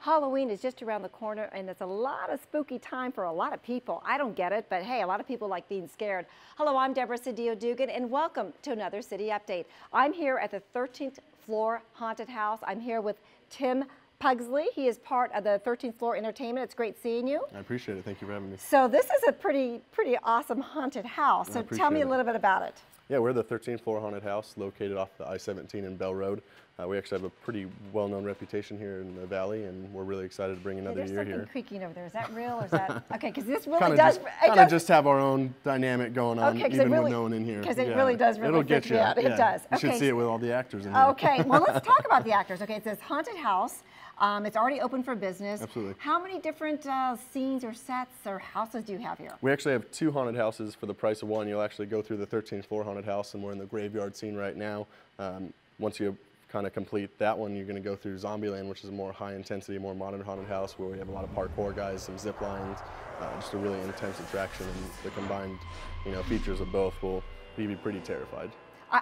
Halloween is just around the corner, and it's a lot of spooky time for a lot of people. I don't get it, but hey, a lot of people like being scared. Hello, I'm Deborah Sedillo Dugan, and welcome to another City Update. I'm here at the 13th floor haunted house. I'm here with Tim Pugsley. He is part of the 13th floor entertainment. It's great seeing you. I appreciate it. Thank you for having me. So this is a pretty awesome haunted house. So tell me a little bit about it. Yeah, we're the 13th floor haunted house located off the I-17 in Bell Road. We actually have a pretty well-known reputation here in the valley, and we're really excited to bring another year here. There's something creaking over there. Is that real, or is that okay? Because this really kinda does. Kind of just have our own dynamic going on, okay, even really, with no one in here. Because it really does. Really it'll get you. Out. Yeah. It does. You okay. should see it with all the actors in here. Okay. Well, let's talk about the actors. Okay, it says haunted house. It's already open for business. Absolutely. How many different scenes or sets or houses do you have here? We actually have 2 haunted houses for the price of one. You'll actually go through the 13th floor haunted house, and we're in the graveyard scene right now. Once you kind of complete that one, you're going to go through Zombieland, which is a more high intensity, more modern haunted house where we have a lot of parkour guys, some zip lines, just a really intense attraction, and the combined, features of both will leave you pretty terrified.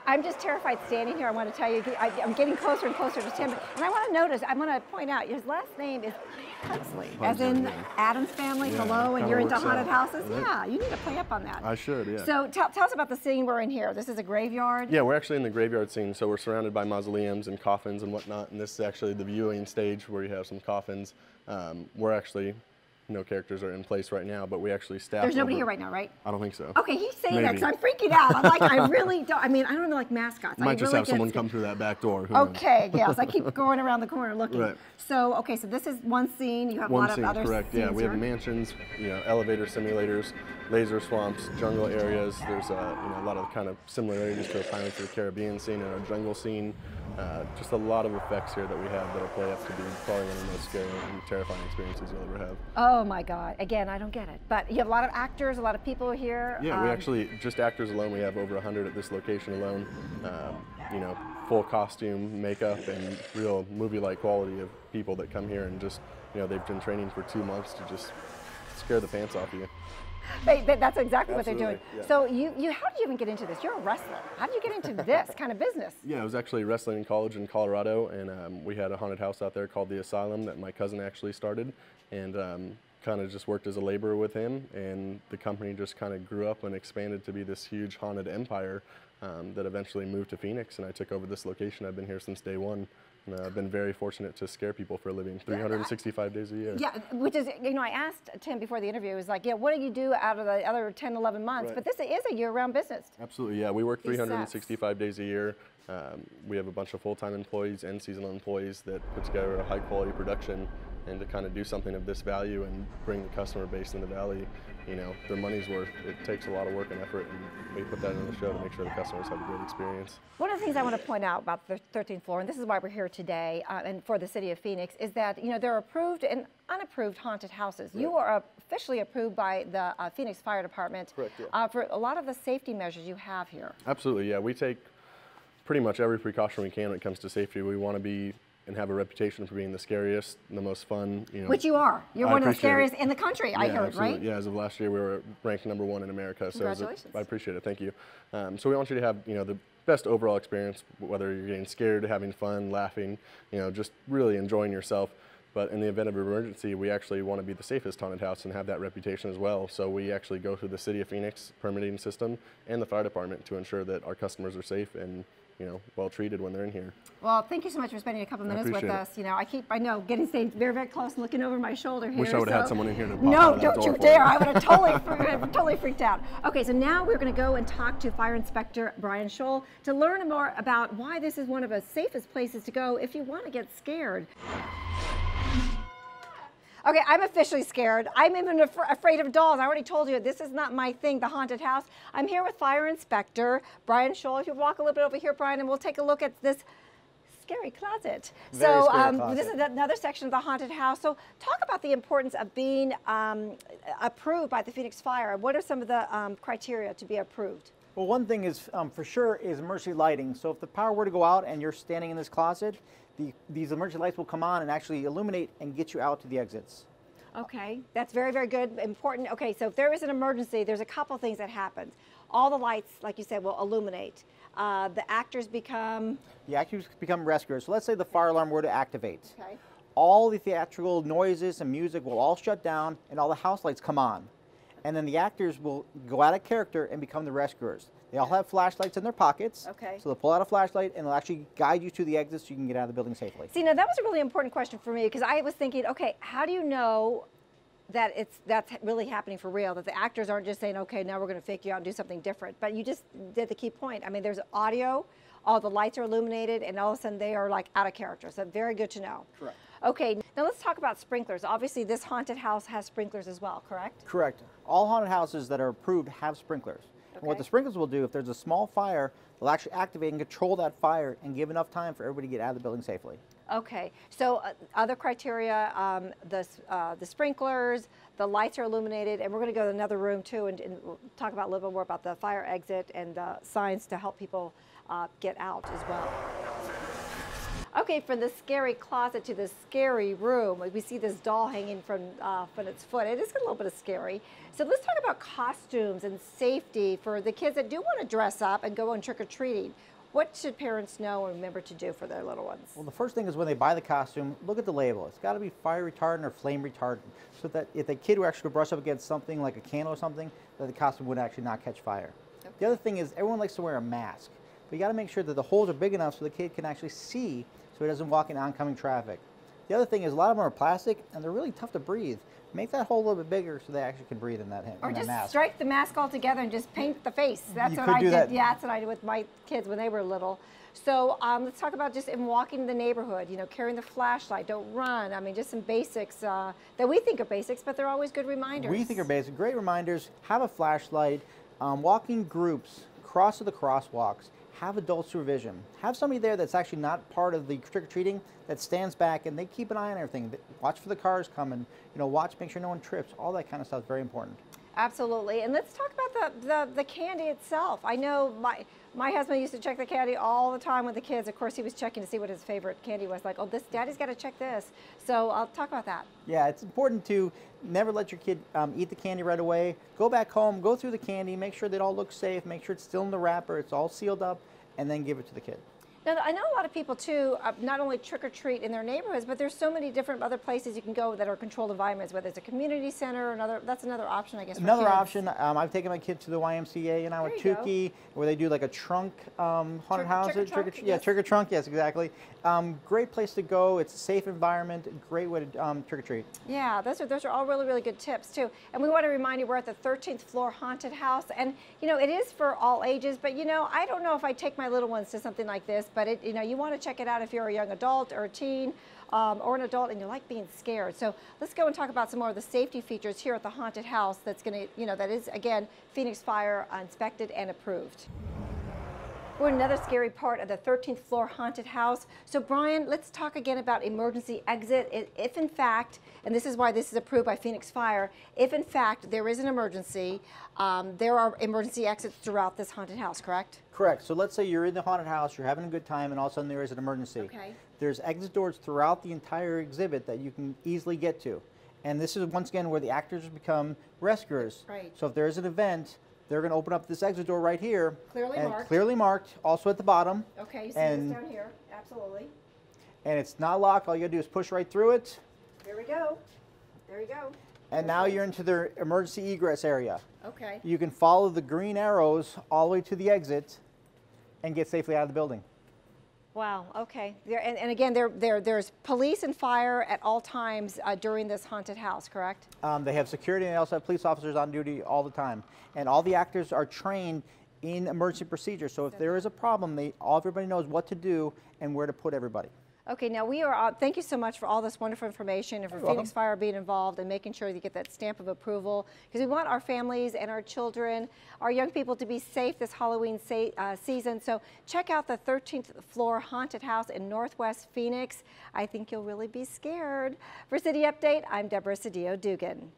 I'm just terrified standing here. I want to tell you, I'm getting closer and closer to Tim. And I want to point out, his last name is Pugsley, as in Adam's Family. Yeah, hello, and you're into haunted houses? Right. Yeah, you need to play up on that. I should, yeah. So tell us about the scene we're in here. This is a graveyard? Yeah, we're actually in the graveyard scene, so we're surrounded by mausoleums and coffins and whatnot, and this is actually the viewing stage where you have some coffins. We're actually... No characters are in place right now, but we actually staff. There's nobody here right now, right? I don't think so. Okay, he's saying that because I'm freaking out. I'm like, I really don't. I mean, I don't know, like mascots. Might just have someone come through that back door. Okay, yes, I keep going around the corner looking. Right. So, okay, so this is one scene. You have a lot of other correct. scenes. Yeah, we have mansions, elevator simulators, laser swamps, jungle areas. There's a lot of kind of similarities to a Pirates of the Caribbean scene and our jungle scene. Just a lot of effects here that we have that'll play up to be probably one of the most scary and terrifying experiences you'll ever have. Oh my God! Again, I don't get it. But you have a lot of actors, a lot of people here. Yeah, we actually just actors alone. We have over 100 at this location alone. Full costume, makeup, and real movie-like quality of people that come here and just they've been training for 2 months to just scare the pants off you. That's exactly what they're doing. Yeah. So how did you even get into this? You're a wrestler. How did you get into this kind of business? Yeah, I was actually wrestling in college in Colorado, and we had a haunted house out there called the Asylum that my cousin actually started, and kind of just worked as a laborer with him, and the company just kind of grew up and expanded to be this huge haunted empire that eventually moved to Phoenix, and I took over this location. I've been here since day one. And I've been very fortunate to scare people for a living, 365 days a year. Yeah, which is, I asked Tim before the interview, it was like, what do you do out of the other 10, 11 months? Right. But this is a year-round business. Absolutely, yeah. We work 365 days a year. We have a bunch of full-time employees and seasonal employees that put together a high-quality production, and to kind of do something of this value and bring the customer base in the valley, their money's worth. It takes a lot of work and effort, and we put that in the show to make sure the customers have a great experience. One of the things I want to point out about the 13th floor, and this is why we're here today, and for the city of Phoenix, is that there are approved and unapproved haunted houses. Right. You are officially approved by the Phoenix Fire Department. Correct, yeah. For a lot of the safety measures you have here. Absolutely, yeah. We take pretty much every precaution we can when it comes to safety. We want to be and have a reputation for being the scariest and the most fun. Which you are. You're one of the scariest in the country, I heard, absolutely. right? Yeah, as of last year, we were ranked #1 in America. So congratulations. I appreciate it. Thank you. So we want you to have, the best overall experience, whether you're getting scared, having fun, laughing, just really enjoying yourself. But in the event of an emergency, we actually want to be the safest haunted house and have that reputation as well. So we actually go through the City of Phoenix permitting system and the fire department to ensure that our customers are safe and well treated when they're in here. Well, thank you so much for spending a couple minutes with us. I know, staying very, very close and looking over my shoulder here. Wish I would have had someone in here to pop No, out of that don't door you dare! for I would have totally freaked out. Okay, so now we're going to go and talk to Fire Inspector Brian Scholl to learn more about why this is one of the safest places to go if you want to get scared. Okay, I'm officially scared. I'm even afraid of dolls. I already told you, this is not my thing, the haunted house. I'm here with Fire Inspector Brian Scholl. If you walk a little bit over here, Brian, and we'll take a look at this scary closet. Very scary closet. This is another section of the haunted house. So talk about the importance of being approved by the Phoenix Fire. What are some of the criteria to be approved? Well, one thing is for sure is emergency lighting. So if the power were to go out and you're standing in this closet, these emergency lights will come on and actually illuminate and get you out to the exits. Okay, that's very, very good, important. Okay, so if there is an emergency, there's a couple things that happen. All the lights, like you said, will illuminate. The actors become... The actors become rescuers. So let's say the fire alarm were to activate. Okay. all the theatrical noises and music will all shut down and all the house lights come on. And then the actors will go out of character and become the rescuers. They all have flashlights in their pockets. Okay. So they'll pull out a flashlight and they'll actually guide you to the exit so you can get out of the building safely. See, now that was a really important question for me because I was thinking, okay, how do you know that that's really happening for real, that the actors aren't just saying, okay, now we're going to fake you out and do something different. But you just did the key point. I mean, there's audio, all the lights are illuminated, and all of a sudden they are like out of character. So very good to know. Correct. Okay, now let's talk about sprinklers. Obviously, this haunted house has sprinklers as well, correct? Correct. All haunted houses that are approved have sprinklers. Okay. And what the sprinklers will do, if there's a small fire, they'll actually activate and control that fire and give enough time for everybody to get out of the building safely. Okay, so other criteria, the sprinklers, the lights are illuminated, and we're going to go to another room too and we'll talk about a little bit more about the fire exit and the signs to help people get out as well. Okay, from the scary closet to the scary room, we see this doll hanging from its foot. It is a little bit of scary. So let's talk about costumes and safety for the kids that do want to dress up and go on trick-or-treating. What should parents know and remember to do for their little ones? Well, the first thing is when they buy the costume, look at the label. It's got to be fire retardant or flame retardant, so that if the kid were actually to brush up against something like a candle or something, that the costume would actually not catch fire. Okay. The other thing is everyone likes to wear a mask, but you got to make sure that the holes are big enough so the kid can actually see, so he doesn't walk in oncoming traffic. The other thing is a lot of them are plastic and they're really tough to breathe. Make that hole a little bit bigger so they actually can breathe in that mask. Or just strike the mask all together and just paint the face. That's what I did. Yeah, that's what I did with my kids when they were little. So let's talk about just in walking the neighborhood, you know, carrying the flashlight, don't run. I mean, just some basics that we think are basics, but they're always good reminders. We think are basic. Great reminders. Have a flashlight. Walking groups, cross to the crosswalks. Have adult supervision. Have somebody there that's actually not part of the trick-or-treating that stands back and they keep an eye on everything. Watch for the cars coming, you know, watch, make sure no one trips. All that kind of stuff is very important. Absolutely. And let's talk about the candy itself. I know my husband used to check the candy all the time with the kids. Of course, he was checking to see what his favorite candy was. Like, oh, Daddy's got to check this. So I'll talk about that. Yeah, it's important to never let your kid eat the candy right away. Go back home, go through the candy, make sure that it all looks safe, make sure it's still in the wrapper, it's all sealed up, and then give it to the kid. Now, I know a lot of people, too, not only trick-or-treat in their neighborhoods, but there's so many different other places you can go that are controlled environments, whether it's a community center or another. That's another option, I guess, for Another kids. option, I've taken my kid to the YMCA and with Tukey, where they do like a trunk haunted house. Yes. Trick or trunk, yes, exactly. Great place to go. It's a safe environment, great way to trick-or-treat. Yeah, those are all really, really good tips, too. And we want to remind you, we're at the 13th floor haunted house. And, you know, it is for all ages, but, you know, I don't know if I take my little ones to something like this, but, you know, you want to check it out if you're a young adult or a teen or an adult and you like being scared. So let's go and talk about some more of the safety features here at the haunted house that's going to, you know, that is, again, Phoenix Fire inspected and approved. We're in another scary part of the 13th floor haunted house. So Brian, let's talk again about emergency exit. If in fact, and this is why this is approved by Phoenix Fire, if in fact there is an emergency, there are emergency exits throughout this haunted house, correct? Correct. So let's say you're in the haunted house, you're having a good time, and all of a sudden there is an emergency. Okay. There's exit doors throughout the entire exhibit that you can easily get to. And this is once again where the actors become rescuers. Right. So if there is an event, they're going to open up this exit door right here. Clearly marked. Also at the bottom. Okay, you see this down here, absolutely. And it's not locked. All you got to do is push right through it. There we go. There you go. And now you're into their emergency egress area. Okay. You can follow the green arrows all the way to the exit and get safely out of the building. Wow, okay. And again, there's police and fire at all times during this haunted house, correct? They have security and they also have police officers on duty all the time. And all the actors are trained in emergency procedures. So if there is a problem, everybody knows what to do and where to put everybody. Okay, now we are, thank you so much for all this wonderful information and for Phoenix Fire being involved and making sure you get that stamp of approval, because we want our families and our children, our young people to be safe this Halloween season. So check out the 13th floor haunted house in Northwest Phoenix. I think you'll really be scared. For City Update, I'm Deborah Sedillo Dugan.